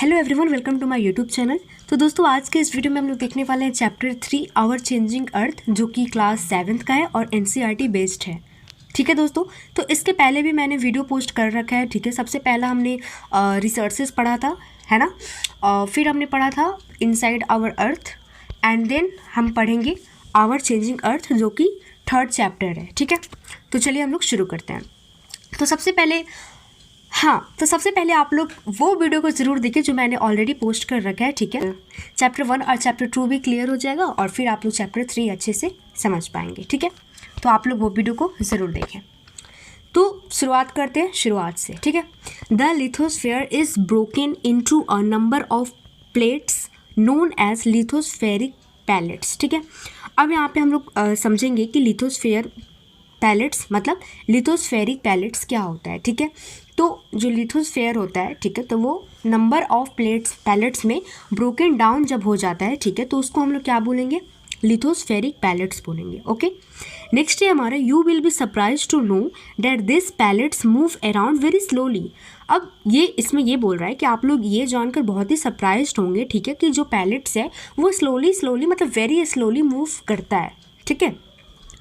Hello everyone, welcome to my YouTube channel. तो दोस्तों आज के इस वीडियो में हम लोग देखने वाले हैं चैप्टर 3 आवर चेंजिंग अर्थ, जो कि क्लास 7th का है और एनसीईआरटी बेस्ड है। ठीक है दोस्तों, तो इसके पहले भी मैंने वीडियो पोस्ट कर रखा है। ठीक है, सबसे पहला हमने रिसर्चेस पढ़ा था, है ना। फिर हमने पढ़ा था inside our earth, and then हम पढ़ेंगे आवर चेंजिंग अर्थ, जो कि 3rd चैप्टर है। ठीक है, तो चलिए हम लोग शुरू करते हैं। तो सबसे पहले आप लोग वो वीडियो को ज़रूर देखिए जो मैंने ऑलरेडी पोस्ट कर रखा है। ठीक है, चैप्टर 1 और चैप्टर 2 भी क्लियर हो जाएगा और फिर आप लोग चैप्टर 3 अच्छे से समझ पाएंगे। ठीक है, तो आप लोग वो वीडियो को ज़रूर देखें। तो शुरुआत करते हैं शुरुआत से। ठीक है, the lithosphere is broken into a number of plates known as lithospheric pallets. ठीक है, अब यहाँ पे हम लोग समझेंगे कि लिथोस्फेयर पैलेट्स मतलब लिथोस्फेरिक पैलेट्स क्या होता है। ठीक है, तो जो लिथोस्फेयर होता है, ठीक है, तो वो नंबर ऑफ पैलेट्स में ब्रोकन डाउन जब हो जाता है, ठीक है, तो उसको हम लोग क्या बोलेंगे, लिथोस्फेरिक पैलेट्स बोलेंगे। ओके, नेक्स्ट है हमारा, you will be surprise to know that this pallets move around very slowly. अब ये इसमें ये बोल रहा है कि आप लोग ये जानकर बहुत ही सरप्राइज होंगे, ठीक है, कि जो पैलेट्स है वो स्लोली मतलब वेरी स्लोली मूव करता है। ठीक है,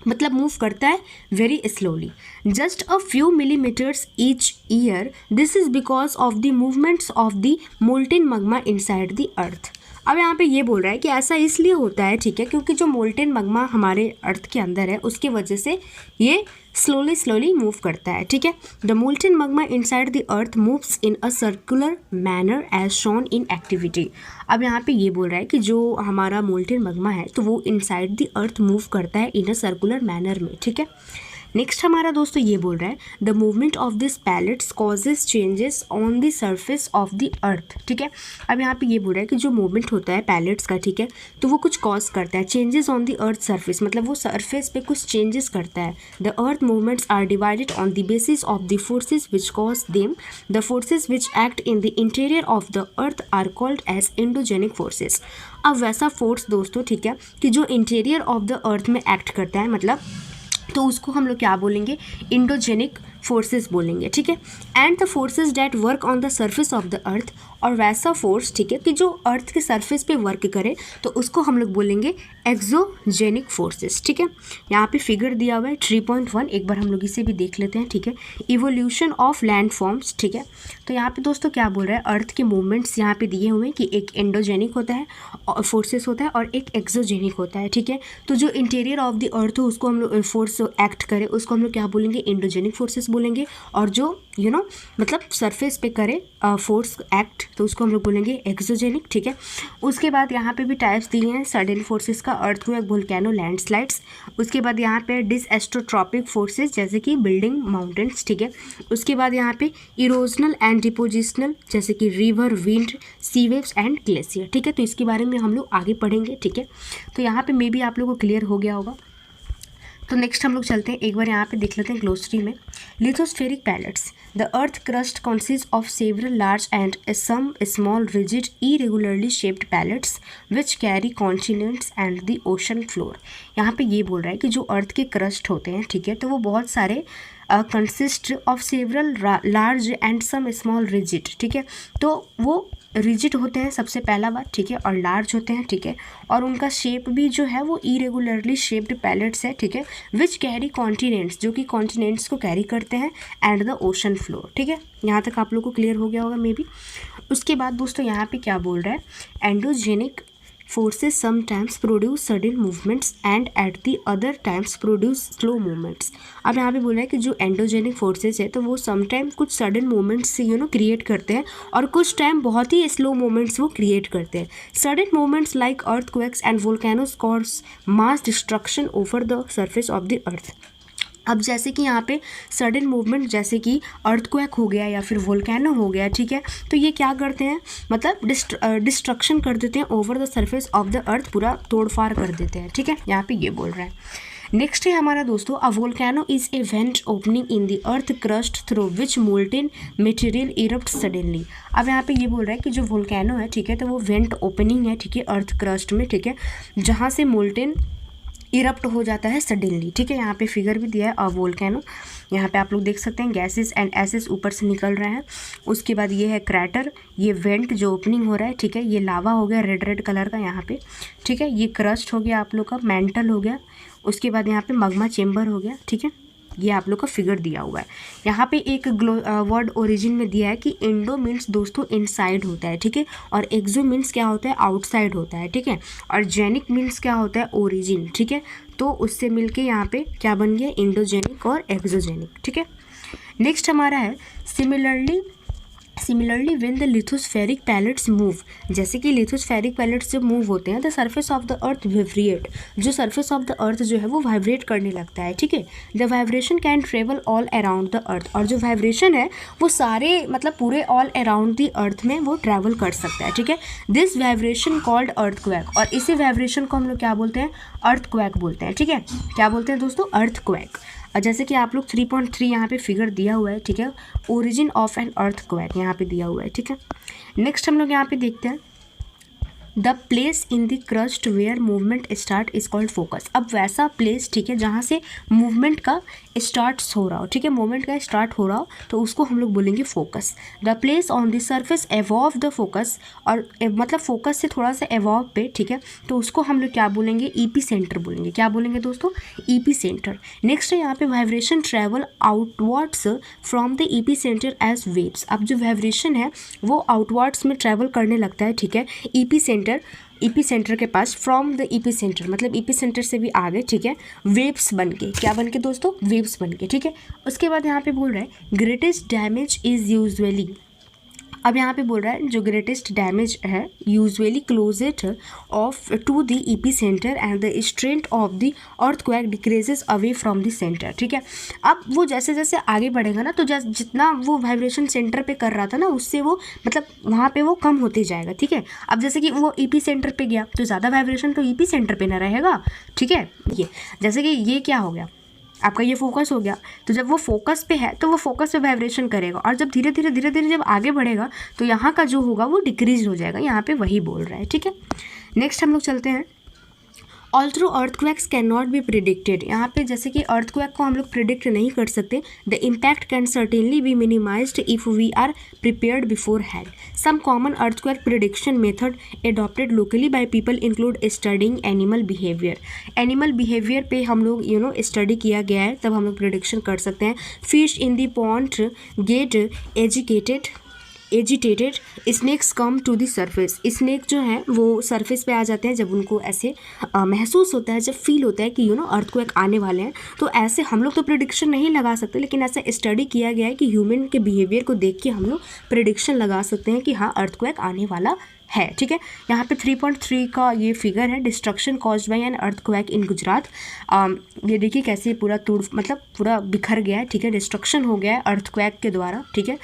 मतलब मूव करता है very slowly, just a few millimetres each year. This is because of the movements of the molten magma inside the earth. अब यहाँ पे ये बोल रहा है कि ऐसा इसलिए होता है, ठीक है, क्योंकि जो मोल्टेन मग्मा हमारे अर्थ के अंदर है उसकी वजह से ये स्लोली मूव करता है। ठीक है, the molten magma inside the earth moves in a circular manner as shown in activity. अब यहाँ पे ये बोल रहा है कि जो हमारा मोल्टेन मग्मा है तो वो इनसाइड द अर्थ मूव करता है इन अ सर्कुलर मैनर में। ठीक है, नेक्स्ट हमारा दोस्तों ये बोल रहा है, the movement of this pallets causes changes on the surface of the earth. ठीक है, अब यहाँ पे ये बोल रहा है कि जो मूवमेंट होता है पैलेट्स का, ठीक है, तो वो कुछ कॉज करता है, changes on the earth surface, मतलब वो सरफेस पे कुछ चेंजेस करता है। The earth movements are divided on the basis of the forces which cause them. The forces which act in the interior of the earth are called as endogenic forces. अब वैसा force दोस्तों, ठीक है, कि जो interior of the अर्थ में act करता है, मतलब तो उसको हम लोग क्या बोलेंगे, इंडोजेनिक फोर्सेस बोलेंगे। ठीक है, and the forces that work on the surface of the earth, और वैसा फोर्स, ठीक है, कि जो अर्थ के सरफेस पे वर्क करे तो उसको हम लोग बोलेंगे एक्सोजेनिक फोर्सेस। ठीक है, यहाँ पे फिगर दिया हुआ है 3.1, एक बार हम लोग इसे भी देख लेते हैं। ठीक है, इवोल्यूशन ऑफ लैंड फॉर्म्स। ठीक है, तो यहाँ पे दोस्तों क्या बोल रहा है, अर्थ के मूवमेंट्स यहाँ पे दिए हुए हैं कि एक एंडोजेनिक होता है और फोर्सेस होता है और एक एक्सोजेनिक होता है। ठीक है, तो जो इंटीरियर ऑफ द अर्थ हो उसको हम लोग फोर्स एक्ट करे उसको हम लोग क्या बोलेंगे, एंडोजेनिक फोर्सेस बोलेंगे, और जो मतलब सरफेस पे करे फोर्स एक्ट तो उसको हम लोग बोलेंगे एक्सोजेनिक। ठीक है, उसके बाद यहाँ पे भी टाइप्स दिए हैं सडन फोर्सेस का, अर्थक्वेक, वोल्केनो, लैंडस्लाइड्स। उसके बाद यहाँ पे डिसएस्ट्रोट्रॉपिक फोर्सेस जैसे कि बिल्डिंग, माउंटेन्स। ठीक है, उसके बाद यहाँ पे इरोजनल एंड डिपोजिशनल जैसे कि river, wind, sea waves and glacier. ठीक है, तो इसके बारे में हम लोग आगे पढ़ेंगे। ठीक है, तो यहाँ पे मे बी आप लोगों को क्लियर हो गया होगा। तो नेक्स्ट हम लोग चलते हैं, एक बार यहाँ पे देख लेते हैं ग्लोसरी में। Lithospheric pallets, the earth crust consist of several large and some small rigid irregularly shaped pallets which carry continents and the ocean floor. यहाँ पे ये बोल रहा है कि जो अर्थ के क्रस्ट होते हैं, ठीक है, तो वो बहुत सारे consist of several large and some small rigid. ठीक है, तो वो रिजिड होते हैं सबसे पहला बात, ठीक है, और लार्ज होते हैं। ठीक है, और उनका शेप भी जो है वो इरेगुलरली शेप्ड पैलेट्स है। ठीक है, विच कैरी कॉन्टिनेंट्स, जो कि कॉन्टिनेंट्स को कैरी करते हैं, एंड द ओशन फ्लोर। ठीक है, यहाँ तक आप लोग को क्लियर हो गया होगा मे बी। उसके बाद दोस्तों यहाँ पे क्या बोल रहा है, endogenic forces sometimes produce sudden movements and at the other times produce slow movements। अब यहाँ पे बोला है कि जो एंडोजेनिक फोर्सेस है तो वो समटाइम कुछ सडन मूवमेंट्स क्रिएट करते हैं और कुछ टाइम बहुत ही स्लो मूवमेंट्स वो क्रिएट करते हैं। Sudden movements like earthquakes and volcanoes cause mass destruction over the surface of the earth. अब जैसे कि यहाँ पे सडन मूवमेंट जैसे कि अर्थक्वेक हो गया या फिर वोल्केनो हो गया, ठीक है, तो ये क्या करते हैं, मतलब डिस्ट्रक्शन कर देते हैं over the surface of the अर्थ, पूरा तोड़फाड़ कर देते हैं। ठीक है, यहाँ पे ये बोल रहा है। नेक्स्ट है हमारा दोस्तों, a volcano is a vent opening in the earth crust through which molten material erupt suddenly. अब यहाँ पे ये बोल रहा है कि जो वोल्केनो है, ठीक है, तो वो वेंट ओपनिंग है, ठीक है, अर्थ क्रस्ट में, ठीक है, जहाँ से मोल्टेन इरप्ट हो जाता है सडनली, ठीक है। यहाँ पे फिगर भी दिया है और वोल्केनो, यहाँ पे आप लोग देख सकते हैं गैसेस एंड एसेस ऊपर से निकल रहे हैं। उसके बाद ये है क्रैटर, ये वेंट जो ओपनिंग हो रहा है, ठीक है। ये लावा हो गया रेड रेड कलर का यहाँ पे, ठीक है। ये क्रस्ट हो गया आप लोग का, मेंटल हो गया। उसके बाद यहाँ पे मग्मा चेम्बर हो गया, ठीक है। ये आप लोग का फिगर दिया हुआ है। यहाँ पे एक वर्ड ओरिजिन में दिया है कि इंडो मीन्स दोस्तों इनसाइड होता है, ठीक है। और एक्सो मीन्स क्या होता है, आउटसाइड होता है, ठीक है। और जेनिक मीन्स क्या होता है, ओरिजिन, ठीक है। तो उससे मिलके यहाँ पे क्या बन गया, इंडोजेनिक और एक्सोजेनिक, ठीक है। नेक्स्ट हमारा है similarly when the lithospheric pallets move, जैसे कि लिथोस्फेरिक पैलेट्स जब मूव होते हैं the surface of the earth vibrate, जो सरफेस ऑफ द अर्थ जो है वो वाइब्रेट करने लगता है, ठीक है। The vibration can travel all around the earth, और जो वाइब्रेशन है वो सारे मतलब पूरे ऑल अराउंड द अर्थ में वो ट्रैवल कर सकता है, ठीक है। दिस वाइब्रेशन कॉल्ड अर्थक्वेक, और इसी वाइब्रेशन को हम लोग क्या बोलते हैं, अर्थक्वेक बोलते हैं, ठीक है। क्या बोलते हैं दोस्तों, अर्थक्वेक। और जैसे कि आप लोग 3.3 यहाँ पे फिगर दिया हुआ है, ठीक है। ओरिजिन ऑफ एन अर्थक्वेक यहाँ पे दिया हुआ है, ठीक है। नेक्स्ट हम लोग यहाँ पे देखते हैं the place in the crust where movement start is called focus. अब वैसा प्लेस, ठीक है, जहाँ से मूवमेंट का स्टार्ट हो रहा हो, ठीक है, मूवमेंट का स्टार्ट हो रहा हो तो उसको हम लोग बोलेंगे focus. The place on the surface above the focus, और मतलब फोकस से थोड़ा सा अबव पे, ठीक है, तो उसको हम लोग क्या बोलेंगे, ईपी सेंटर बोलेंगे। क्या बोलेंगे दोस्तों, ईपी सेंटर। नेक्स्ट है यहाँ पे vibration travel outwards from the epicentre as waves. अब जो वाइब्रेशन है वो आउटवर्ड्स में ट्रैवल करने लगता है, ठीक है, ईपी सेंटर के पास, फ्रॉम द ईपी सेंटर मतलब ईपी सेंटर से भी आगे, ठीक है, वेव्स बन के, क्या बन के दोस्तों, वेव्स बन के, ठीक है। उसके बाद यहाँ पे बोल रहा है ग्रेटेस्ट डैमेज इज यूजुअली, अब यहाँ पे बोल रहा है जो ग्रेटेस्ट डैमेज है usually closest of to the epicentre and the strength of the earthquake decreases away from the centre, ठीक है। अब वो जैसे जैसे आगे बढ़ेगा ना तो जितना वो वाइब्रेशन सेंटर पे कर रहा था ना उससे वो मतलब वहाँ पे वो कम होते जाएगा, ठीक है। अब जैसे कि वो ईपी सेंटर पे गया तो ज़्यादा वाइब्रेशन तो ईपी सेंटर पे ना रहेगा, ठीक है। ये जैसे कि ये क्या हो गया, आपका ये फोकस हो गया, तो जब वो फोकस पे है तो वो फोकस पे वाइब्रेशन करेगा, और जब धीरे धीरे जब आगे बढ़ेगा तो यहाँ का जो होगा वो डिक्रीज हो जाएगा, यहाँ पे वही बोल रहा है, ठीक है। नेक्स्ट हम लोग चलते हैं although earthquakes can not be predicted. यहाँ पे जैसे कि अर्थक्वेक को हम लोग प्रिडिक्ट नहीं कर सकते, the impact can certainly be minimised if we are prepared beforehand. Some common earthquake prediction method adopted locally by people include studying animal behaviour. Animal behaviour पे हम लोग स्टडी किया गया है, तब हम लोग प्रिडिक्शन कर सकते हैं। Fish in the pond get agitated, snakes come to the surface. Snake जो है वो सरफेस पे आ जाते हैं जब उनको ऐसे महसूस होता है, जब फील होता है कि अर्थक्वेक आने वाले हैं। तो ऐसे हम लोग तो प्रिडिक्शन नहीं लगा सकते, लेकिन ऐसा स्टडी किया गया है कि ह्यूमन के बिहेवियर को देख के हम लोग प्रिडिक्शन लगा सकते हैं कि हाँ अर्थक्वेक आने वाला है, ठीक है। यहाँ पे 3.3 का ये फिगर है, destruction caused by an earthquake इन गुजरात। ये देखिए कैसे पूरा मतलब पूरा बिखर गया है, ठीक है, डिस्ट्रक्शन हो गया है अर्थक्वेक के द्वारा, ठीक है,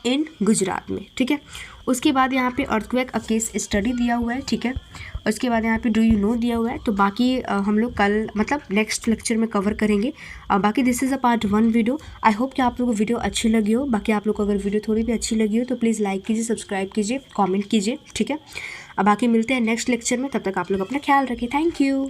इन गुजरात में, ठीक है। उसके बाद यहाँ पे अर्थक्वेक अ केस स्टडी दिया हुआ है, ठीक है। उसके बाद यहाँ पे डू यू नो दिया हुआ है। तो बाकी हम लोग कल मतलब नेक्स्ट लेक्चर में कवर करेंगे। बाकी this is a part 1 video. I hope कि आप लोगों को वीडियो अच्छी लगी हो। बाकी आप लोग को अगर वीडियो थोड़ी भी अच्छी लगी हो तो प्लीज़ लाइक कीजिए, सब्सक्राइब कीजिए, कॉमेंट कीजिए, ठीक है। बाकी मिलते हैं नेक्स्ट लेक्चर में, तब तक आप लोग अपना ख्याल रखिए। Thank you.